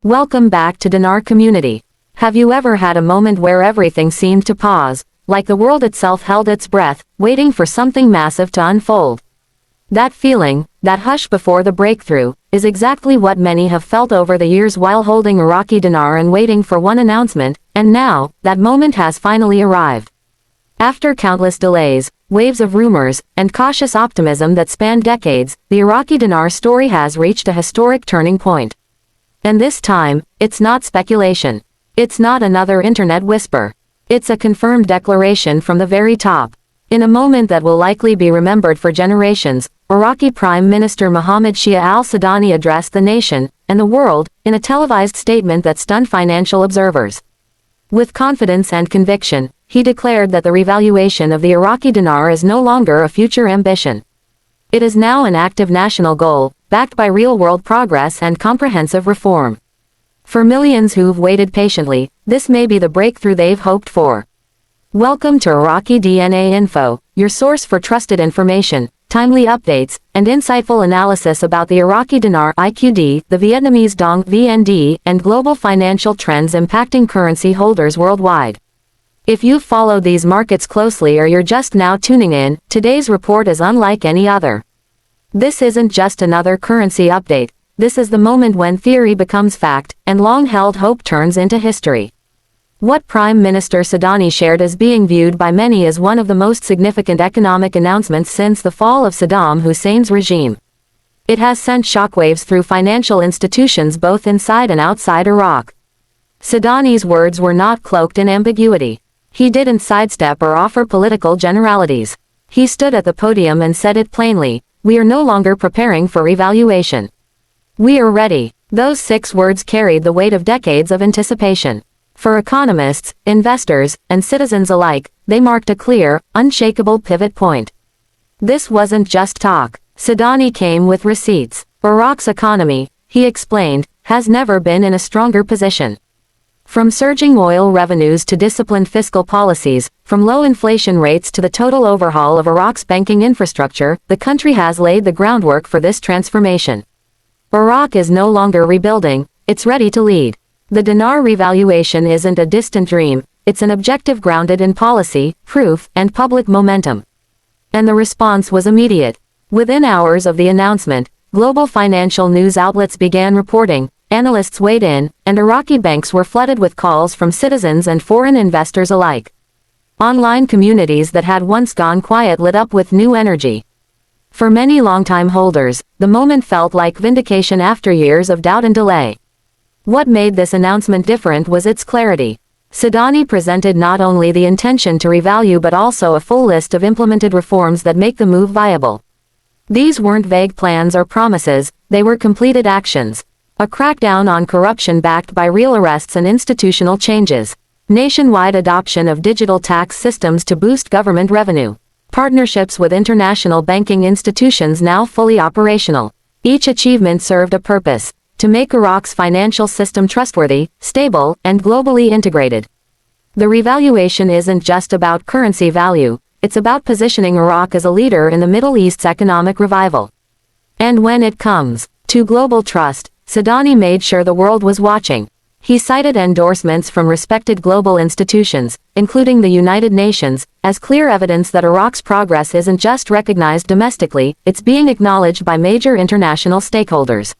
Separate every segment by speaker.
Speaker 1: Welcome back to Dinar Community. Have you ever had a moment where everything seemed to pause, like the world itself held its breath, waiting for something massive to unfold? That feeling, that hush before the breakthrough, is exactly what many have felt over the years while holding Iraqi dinar and waiting for one announcement, and now, that moment has finally arrived. After countless delays, waves of rumors, and cautious optimism that spanned decades, the Iraqi dinar story has reached a historic turning point. And this time, it's not speculation. It's not another internet whisper. It's a confirmed declaration from the very top. In a moment that will likely be remembered for generations, Iraqi Prime Minister Mohammed Shia al-Sudani addressed the nation, and the world, in a televised statement that stunned financial observers. With confidence and conviction, he declared that the revaluation of the Iraqi dinar is no longer a future ambition. It is now an active national goal, backed by real-world progress and comprehensive reform. For millions who've waited patiently, this may be the breakthrough they've hoped for. Welcome to Iraqi DNA Info, your source for trusted information, timely updates, and insightful analysis about the Iraqi dinar (IQD), the Vietnamese dong (VND), and global financial trends impacting currency holders worldwide. If you've followed these markets closely or you're just now tuning in, today's report is unlike any other. This isn't just another currency update. This is the moment when theory becomes fact, and long-held hope turns into history. What Prime Minister Sudani shared is being viewed by many as one of the most significant economic announcements since the fall of Saddam Hussein's regime. It has sent shockwaves through financial institutions both inside and outside Iraq. Sudani's words were not cloaked in ambiguity. He didn't sidestep or offer political generalities. He stood at the podium and said it plainly: "We are no longer preparing for revaluation. We are ready." Those 6 words carried the weight of decades of anticipation. For economists, investors, and citizens alike, they marked a clear, unshakable pivot point. This wasn't just talk. Sudani came with receipts. Iraq's economy, he explained, has never been in a stronger position. From surging oil revenues to disciplined fiscal policies, from low inflation rates to the total overhaul of Iraq's banking infrastructure, the country has laid the groundwork for this transformation. Iraq is no longer rebuilding, it's ready to lead. The dinar revaluation isn't a distant dream, it's an objective grounded in policy, proof, and public momentum. And the response was immediate. Within hours of the announcement, global financial news outlets began reporting, analysts weighed in, and Iraqi banks were flooded with calls from citizens and foreign investors alike. Online communities that had once gone quiet lit up with new energy. For many longtime holders, the moment felt like vindication after years of doubt and delay. What made this announcement different was its clarity. Sudani presented not only the intention to revalue but also a full list of implemented reforms that make the move viable. These weren't vague plans or promises, they were completed actions. A crackdown on corruption backed by real arrests and institutional changes. Nationwide adoption of digital tax systems to boost government revenue. Partnerships with international banking institutions now fully operational. Each achievement served a purpose: to make Iraq's financial system trustworthy, stable, and globally integrated. The revaluation isn't just about currency value, it's about positioning Iraq as a leader in the Middle East's economic revival. And when it comes to global trust, Sudani made sure the world was watching. He cited endorsements from respected global institutions, including the United Nations, as clear evidence that Iraq's progress isn't just recognized domestically, it's being acknowledged by major international stakeholders.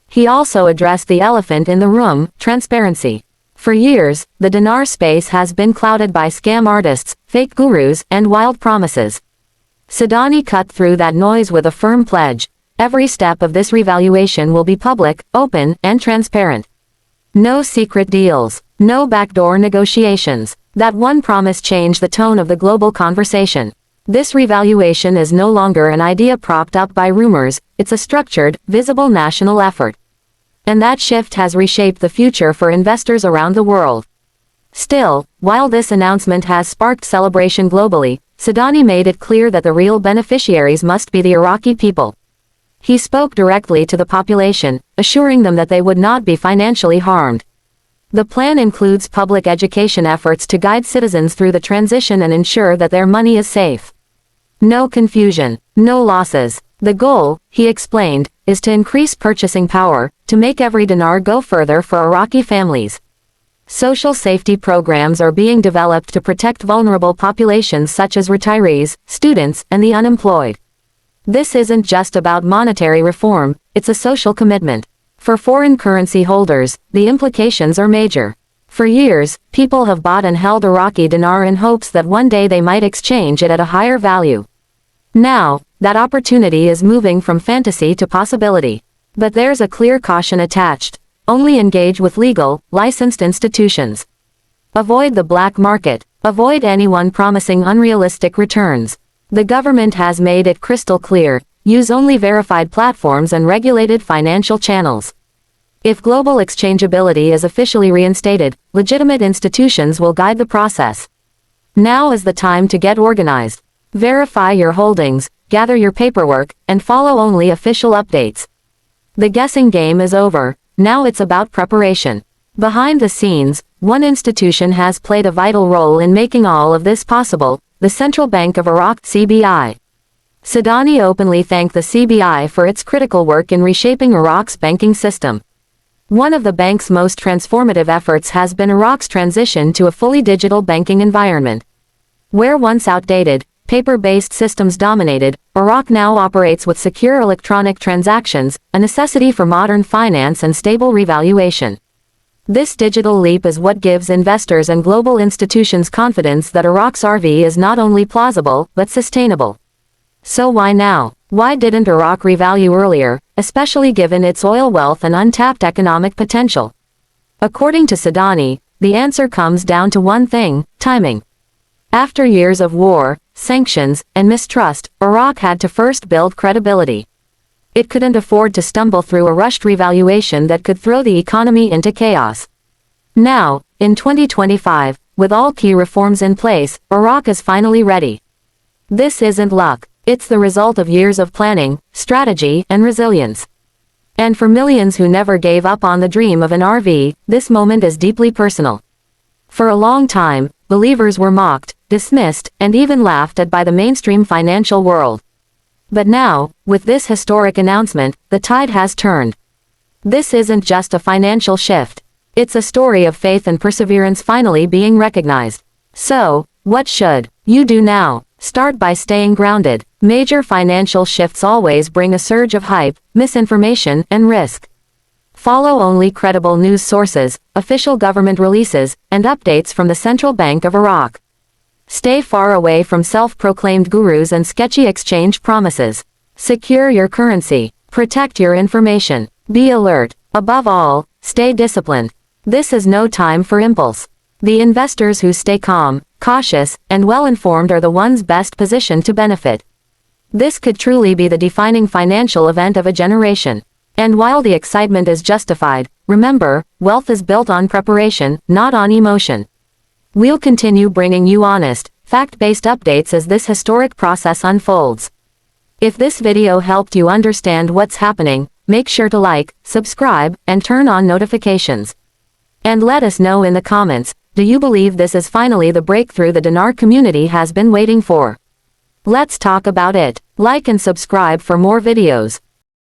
Speaker 1: He also addressed the elephant in the room: transparency. For years, the dinar space has been clouded by scam artists, fake gurus, and wild promises. Sudani cut through that noise with a firm pledge: every step of this revaluation will be public, open, and transparent. No secret deals, no backdoor negotiations. That one promise changed the tone of the global conversation. This revaluation is no longer an idea propped up by rumors, it's a structured, visible national effort. And that shift has reshaped the future for investors around the world. Still, while this announcement has sparked celebration globally, Sudani made it clear that the real beneficiaries must be the Iraqi people. He spoke directly to the population, assuring them that they would not be financially harmed. The plan includes public education efforts to guide citizens through the transition and ensure that their money is safe. No confusion, no losses. The goal, he explained, is to increase purchasing power, to make every dinar go further for Iraqi families. Social safety programs are being developed to protect vulnerable populations such as retirees, students, and the unemployed. This isn't just about monetary reform, it's a social commitment. For foreign currency holders, the implications are major. For years, people have bought and held Iraqi dinar in hopes that one day they might exchange it at a higher value. Now, that opportunity is moving from fantasy to possibility. But there's a clear caution attached. Only engage with legal, licensed institutions. Avoid the black market. Avoid anyone promising unrealistic returns. The government has made it crystal clear, use only verified platforms and regulated financial channels. If global exchangeability is officially reinstated, legitimate institutions will guide the process. Now is the time to get organized. Verify your holdings, gather your paperwork, and follow only official updates. The guessing game is over, now it's about preparation. Behind the scenes, one institution has played a vital role in making all of this possible, the Central Bank of Iraq, CBI. Sadani openly thanked the CBI for its critical work in reshaping Iraq's banking system. One of the bank's most transformative efforts has been Iraq's transition to a fully digital banking environment. Where once outdated, paper-based systems dominated, Iraq now operates with secure electronic transactions, a necessity for modern finance and stable revaluation. This digital leap is what gives investors and global institutions confidence that Iraq's RV is not only plausible, but sustainable. So why now? Why didn't Iraq revalue earlier, especially given its oil wealth and untapped economic potential? According to Sadani, the answer comes down to one thing: timing. After years of war, sanctions, and mistrust, Iraq had to first build credibility. It couldn't afford to stumble through a rushed revaluation that could throw the economy into chaos. Now, in 2025, with all key reforms in place, Iraq is finally ready. This isn't luck, it's the result of years of planning, strategy, and resilience. And for millions who never gave up on the dream of an RV, this moment is deeply personal. For a long time, believers were mocked, dismissed, and even laughed at by the mainstream financial world. But now, with this historic announcement, the tide has turned. This isn't just a financial shift. It's a story of faith and perseverance finally being recognized. So, what should you do now? Start by staying grounded. Major financial shifts always bring a surge of hype, misinformation, and risk. Follow only credible news sources, official government releases, and updates from the Central Bank of Iraq. Stay far away from self-proclaimed gurus and sketchy exchange promises. Secure your currency. Protect your information. Be alert. Above all, stay disciplined. This is no time for impulse. The investors who stay calm, cautious, and well-informed are the ones best positioned to benefit. This could truly be the defining financial event of a generation. And while the excitement is justified, remember, wealth is built on preparation, not on emotion. We'll continue bringing you honest, fact-based updates as this historic process unfolds. If this video helped you understand what's happening, make sure to like, subscribe, and turn on notifications. And let us know in the comments, do you believe this is finally the breakthrough the dinar community has been waiting for? Let's talk about it. Like and subscribe for more videos.